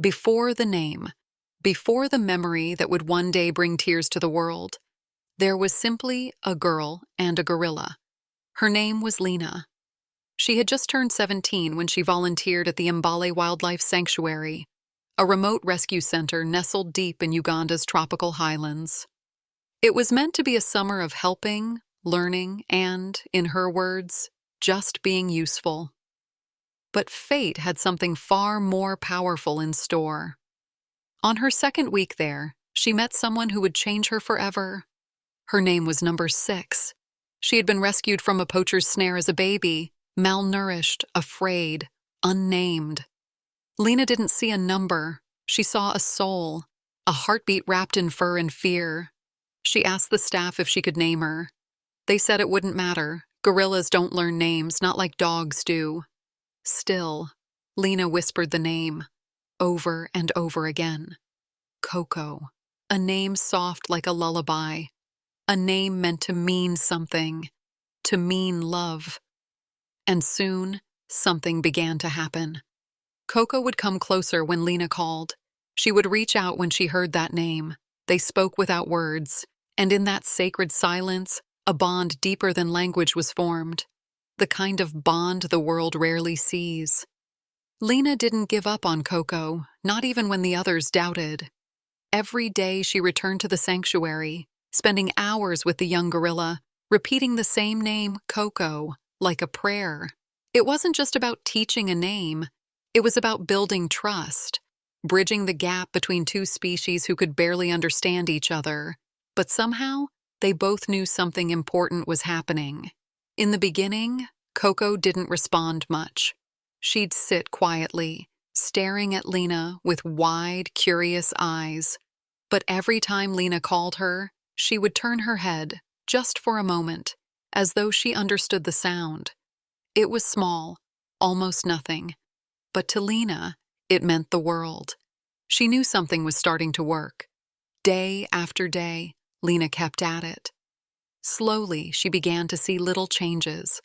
Before the name, before the memory that would one day bring tears to the world, there was simply a girl and a gorilla. Her name was Lena. She had just turned 17 when she volunteered at the Mbale Wildlife Sanctuary, a remote rescue center nestled deep in Uganda's tropical highlands. It was meant to be a summer of helping, learning, and, in her words, just being useful. But fate had something far more powerful in store. On her second week there, she met someone who would change her forever. Her name was Number 6. She had been rescued from a poacher's snare as a baby, malnourished, afraid, unnamed. Lena didn't see a number. She saw a soul, a heartbeat wrapped in fur and fear. She asked the staff if she could name her. They said it wouldn't matter. Gorillas don't learn names, not like dogs do. Still, Lena whispered the name, over and over again. Coco, a name soft like a lullaby, a name meant to mean something, to mean love. And soon, something began to happen. Coco would come closer when Lena called. She would reach out when she heard that name. They spoke without words, and in that sacred silence, a bond deeper than language was formed. The kind of bond the world rarely sees. Lena didn't give up on Coco, not even when the others doubted. Every day she returned to the sanctuary, spending hours with the young gorilla, repeating the same name, Coco, like a prayer. It wasn't just about teaching a name, it was about building trust, bridging the gap between two species who could barely understand each other. But somehow, they both knew something important was happening. In the beginning, Coco didn't respond much. She'd sit quietly, staring at Lena with wide, curious eyes. But every time Lena called her, she would turn her head, just for a moment, as though she understood the sound. It was small, almost nothing. But to Lena, it meant the world. She knew something was starting to work. Day after day, Lena kept at it. Slowly, she began to see little changes.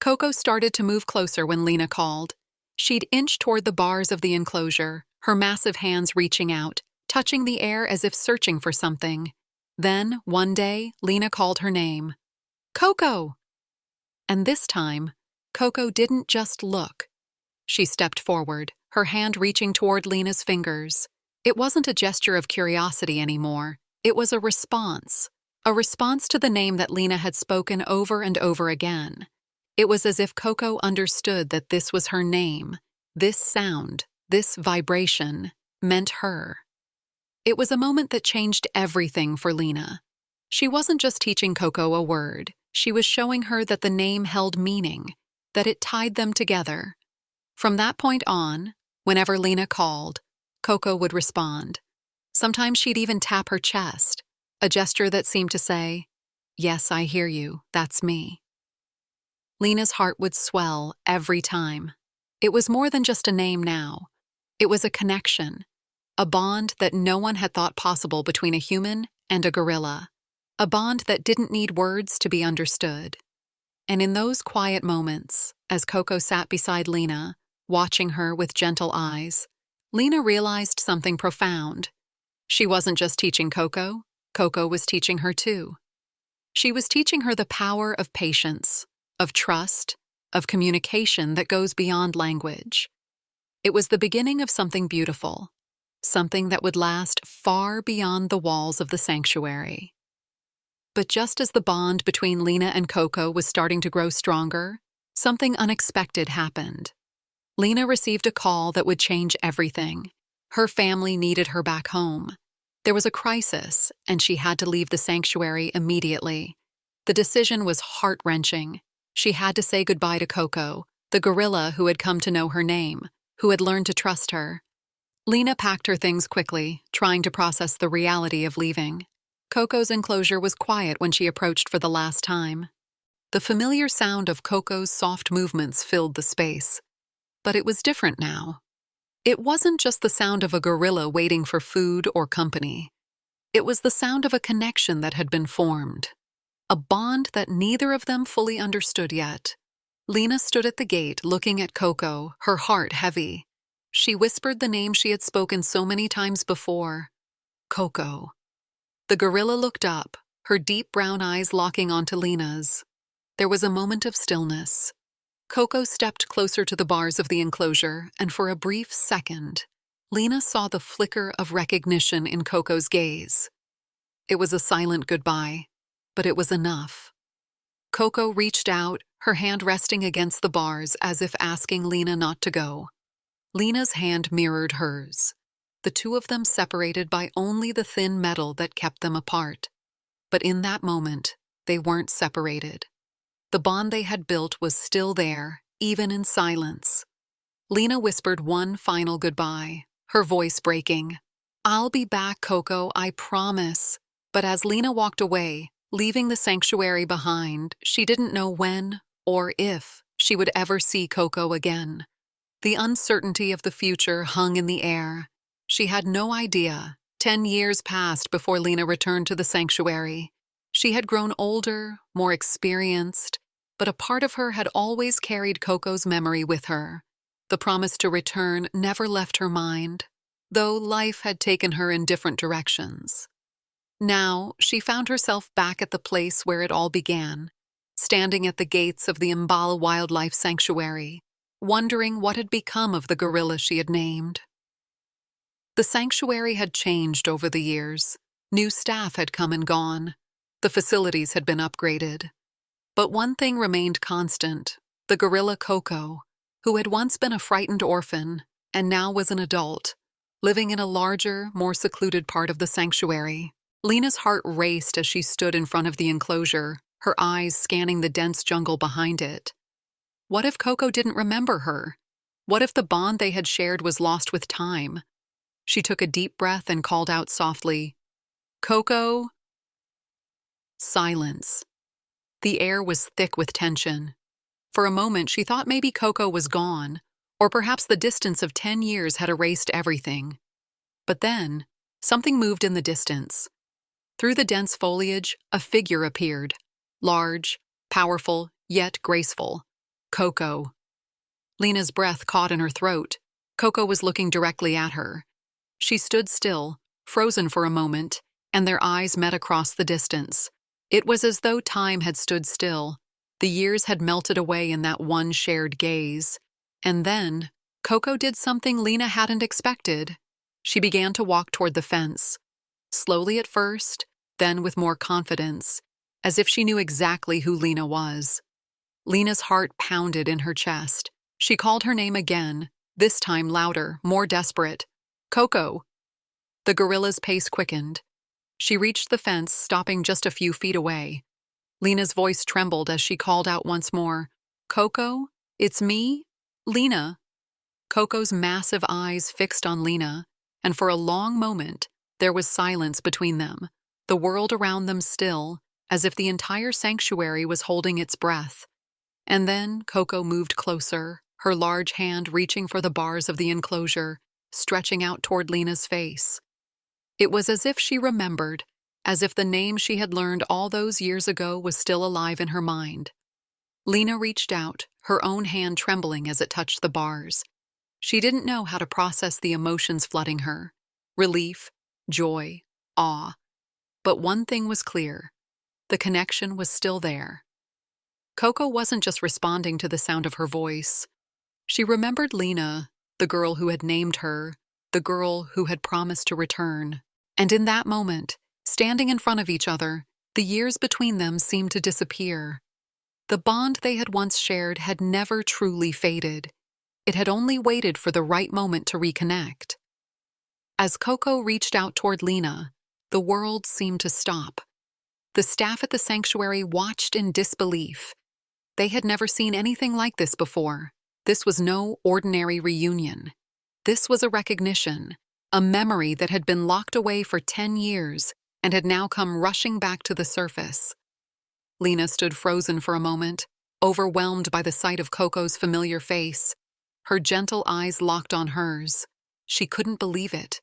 Coco started to move closer when Lena called. She'd inch toward the bars of the enclosure, her massive hands reaching out, touching the air as if searching for something. Then, one day, Lena called her name. Coco! And this time, Coco didn't just look. She stepped forward, her hand reaching toward Lena's fingers. It wasn't a gesture of curiosity anymore. It was a response to the name that Lena had spoken over and over again. It was as if Coco understood that this was her name, this sound, this vibration, meant her. It was a moment that changed everything for Lena. She wasn't just teaching Coco a word, she was showing her that the name held meaning, that it tied them together. From that point on, whenever Lena called, Coco would respond. Sometimes she'd even tap her chest, a gesture that seemed to say, "Yes, I hear you, that's me." Lena's heart would swell every time. It was more than just a name now. It was a connection, a bond that no one had thought possible between a human and a gorilla, a bond that didn't need words to be understood. And in those quiet moments, as Coco sat beside Lena, watching her with gentle eyes, Lena realized something profound. She wasn't just teaching Coco, Coco was teaching her too. She was teaching her the power of patience, of trust, of communication that goes beyond language. It was the beginning of something beautiful, something that would last far beyond the walls of the sanctuary. But just as the bond between Lena and Coco was starting to grow stronger, something unexpected happened. Lena received a call that would change everything. Her family needed her back home. There was a crisis, and she had to leave the sanctuary immediately. The decision was heart-wrenching. She had to say goodbye to Coco, the gorilla who had come to know her name, who had learned to trust her. Lena packed her things quickly, trying to process the reality of leaving. Coco's enclosure was quiet when she approached for the last time. The familiar sound of Coco's soft movements filled the space. But it was different now. It wasn't just the sound of a gorilla waiting for food or company. It was the sound of a connection that had been formed, a bond that neither of them fully understood yet. Lena stood at the gate looking at Coco, her heart heavy. She whispered the name she had spoken so many times before, Coco. The gorilla looked up, her deep brown eyes locking onto Lena's. There was a moment of stillness. Coco stepped closer to the bars of the enclosure, and for a brief second, Lena saw the flicker of recognition in Coco's gaze. It was a silent goodbye, but it was enough. Coco reached out, her hand resting against the bars as if asking Lena not to go. Lena's hand mirrored hers. The two of them separated by only the thin metal that kept them apart. But in that moment, they weren't separated. The bond they had built was still there, even in silence. Lena whispered one final goodbye, her voice breaking. "I'll be back, Coco, I promise." But as Lena walked away, leaving the sanctuary behind, she didn't know when or if she would ever see Coco again. The uncertainty of the future hung in the air. She had no idea. 10 years passed before Lena returned to the sanctuary. She had grown older, more experienced, but a part of her had always carried Coco's memory with her. The promise to return never left her mind, though life had taken her in different directions. Now, she found herself back at the place where it all began, standing at the gates of the Mbala Wildlife Sanctuary, wondering what had become of the gorilla she had named. The sanctuary had changed over the years. New staff had come and gone. The facilities had been upgraded. But one thing remained constant: the gorilla Coco, who had once been a frightened orphan and now was an adult, living in a larger, more secluded part of the sanctuary. Lena's heart raced as she stood in front of the enclosure, her eyes scanning the dense jungle behind it. What if Coco didn't remember her? What if the bond they had shared was lost with time? She took a deep breath and called out softly, "Coco?" Silence. The air was thick with tension. For a moment, she thought maybe Coco was gone, or perhaps the distance of 10 years had erased everything. But then, something moved in the distance. Through the dense foliage, a figure appeared. Large, powerful, yet graceful. Coco. Lena's breath caught in her throat. Coco was looking directly at her. She stood still, frozen for a moment, and their eyes met across the distance. It was as though time had stood still. The years had melted away in that one shared gaze. And then, Coco did something Lena hadn't expected. She began to walk toward the fence. Slowly at first, then with more confidence, as if she knew exactly who Lena was. Lena's heart pounded in her chest. She called her name again, this time louder, more desperate. "Coco!" The gorilla's pace quickened. She reached the fence, stopping just a few feet away. Lena's voice trembled as she called out once more, "Coco, it's me, Lena." Coco's massive eyes fixed on Lena, and for a long moment, there was silence between them, the world around them still, as if the entire sanctuary was holding its breath. And then Coco moved closer, her large hand reaching for the bars of the enclosure, stretching out toward Lena's face. It was as if she remembered, as if the name she had learned all those years ago was still alive in her mind. Lena reached out, her own hand trembling as it touched the bars. She didn't know how to process the emotions flooding her: relief, joy, awe. But one thing was clear: the connection was still there. Coco wasn't just responding to the sound of her voice. She remembered Lena, the girl who had named her, the girl who had promised to return. And in that moment, standing in front of each other, the years between them seemed to disappear. The bond they had once shared had never truly faded. It had only waited for the right moment to reconnect. As Coco reached out toward Lena, the world seemed to stop. The staff at the sanctuary watched in disbelief. They had never seen anything like this before. This was no ordinary reunion. This was a recognition, a memory that had been locked away for 10 years and had now come rushing back to the surface. Lena stood frozen for a moment, overwhelmed by the sight of Coco's familiar face. Her gentle eyes locked on hers. She couldn't believe it.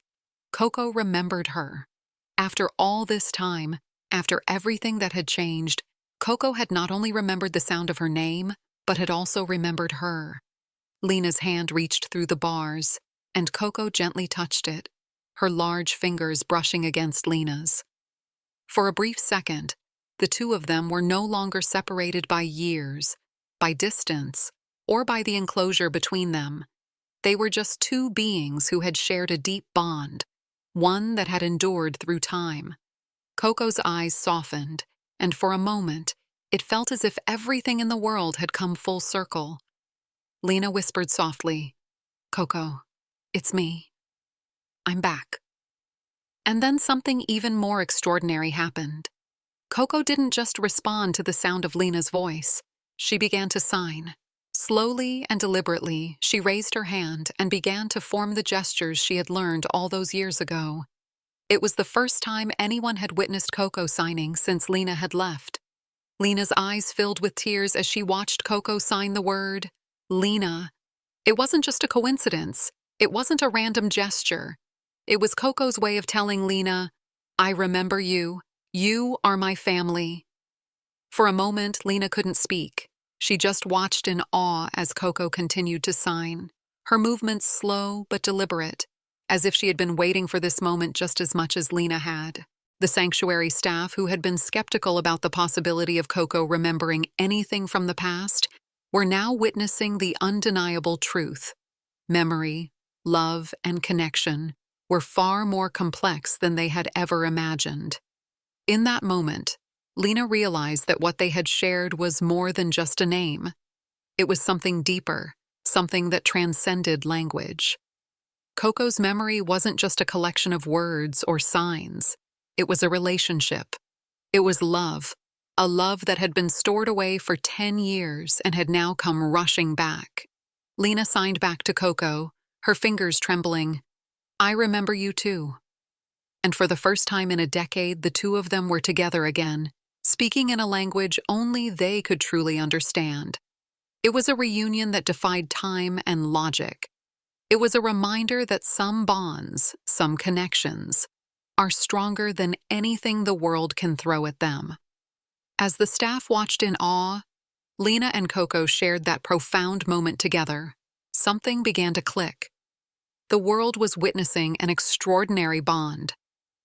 Coco remembered her. After all this time, after everything that had changed, Coco had not only remembered the sound of her name, but had also remembered her. Lena's hand reached through the bars. and Coco gently touched it, her large fingers brushing against Lena's. For a brief second, the two of them were no longer separated by years, by distance, or by the enclosure between them. They were just two beings who had shared a deep bond, one that had endured through time. Coco's eyes softened, and for a moment, it felt as if everything in the world had come full circle. Lena whispered softly, "Coco, it's me. I'm back." And then something even more extraordinary happened. Coco didn't just respond to the sound of Lena's voice. She began to sign. Slowly and deliberately, she raised her hand and began to form the gestures she had learned all those years ago. It was the first time anyone had witnessed Coco signing since Lena had left. Lena's eyes filled with tears as she watched Coco sign the word, Lena. It wasn't just a coincidence. It wasn't a random gesture. It was Coco's way of telling Lena, "I remember you. You are my family." For a moment, Lena couldn't speak. She just watched in awe as Coco continued to sign, her movements slow but deliberate, as if she had been waiting for this moment just as much as Lena had. The sanctuary staff, who had been skeptical about the possibility of Coco remembering anything from the past, were now witnessing the undeniable truth. Memory, love, and connection were far more complex than they had ever imagined. In that moment, Lena realized that what they had shared was more than just a name. It was something deeper, something that transcended language. Coco's memory wasn't just a collection of words or signs. It was a relationship. It was love, a love that had been stored away for 10 years and had now come rushing back. Lena signed back to Coco, her fingers trembling, "I remember you too." And for the first time in a decade, the two of them were together again, speaking in a language only they could truly understand. It was a reunion that defied time and logic. It was a reminder that some bonds, some connections, are stronger than anything the world can throw at them. As the staff watched in awe, Lena and Coco shared that profound moment together. Something began to click. The world was witnessing an extraordinary bond,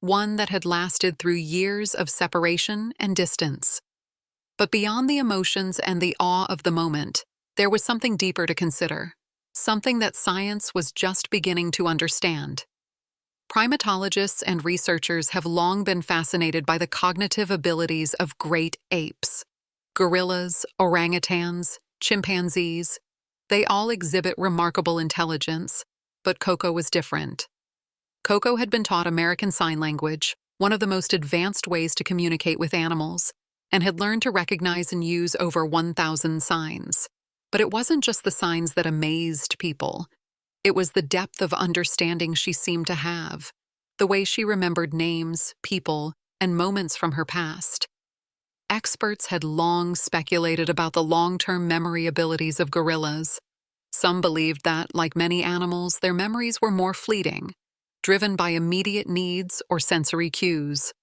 one that had lasted through years of separation and distance. But beyond the emotions and the awe of the moment, there was something deeper to consider, something that science was just beginning to understand. Primatologists and researchers have long been fascinated by the cognitive abilities of great apes. Gorillas, orangutans, chimpanzees, they all exhibit remarkable intelligence, but Coco was different. Coco had been taught American Sign Language, one of the most advanced ways to communicate with animals, and had learned to recognize and use over 1,000 signs. But it wasn't just the signs that amazed people. It was the depth of understanding she seemed to have, the way she remembered names, people, and moments from her past. Experts had long speculated about the long-term memory abilities of gorillas. Some believed that, like many animals, their memories were more fleeting, driven by immediate needs or sensory cues.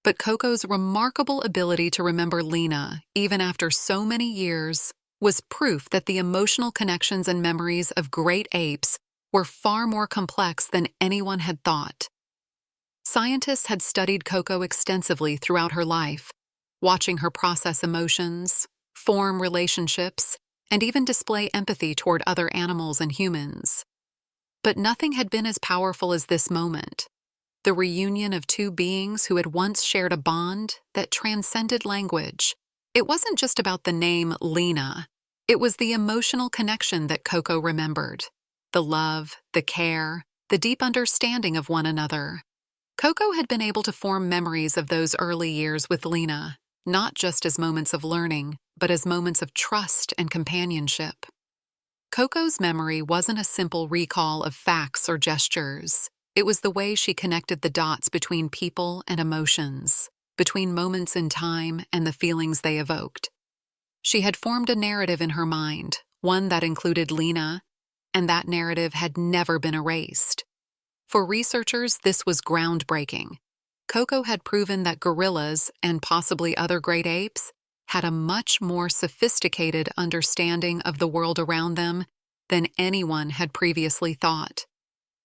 But Coco's remarkable ability to remember Lena, even after so many years, was proof that the emotional connections and memories of great apes were far more complex than anyone had thought. Scientists had studied Coco extensively throughout her life, watching her process emotions, form relationships, and even display empathy toward other animals and humans. But nothing had been as powerful as this moment, the reunion of two beings who had once shared a bond that transcended language. It wasn't just about the name Lena. It was the emotional connection that Coco remembered, the love, the care, the deep understanding of one another. Coco had been able to form memories of those early years with Lena, not just as moments of learning, but as moments of trust and companionship. Coco's memory wasn't a simple recall of facts or gestures. It was the way she connected the dots between people and emotions, between moments in time and the feelings they evoked. She had formed a narrative in her mind, one that included Lena, and that narrative had never been erased. For researchers, this was groundbreaking. Coco had proven that gorillas, and possibly other great apes, had a much more sophisticated understanding of the world around them than anyone had previously thought.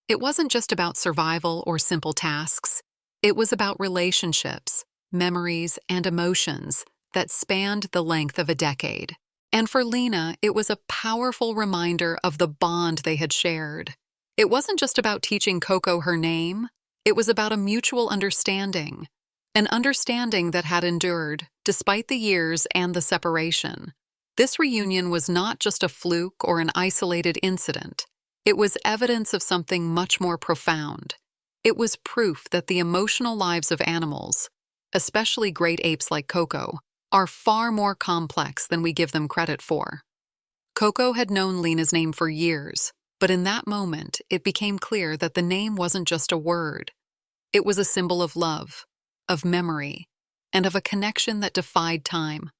It wasn't just about survival or simple tasks. It was about relationships, memories, and emotions that spanned the length of a decade. And for Lena, it was a powerful reminder of the bond they had shared. It wasn't just about teaching Coco her name, it was about a mutual understanding, an understanding that had endured despite the years and the separation. This reunion was not just a fluke or an isolated incident. It was evidence of something much more profound. It was proof that the emotional lives of animals, especially great apes like Coco, are far more complex than we give them credit for. Coco had known Lena's name for years, but in that moment, it became clear that the name wasn't just a word. It was a symbol of love, of memory, and of a connection that defied time.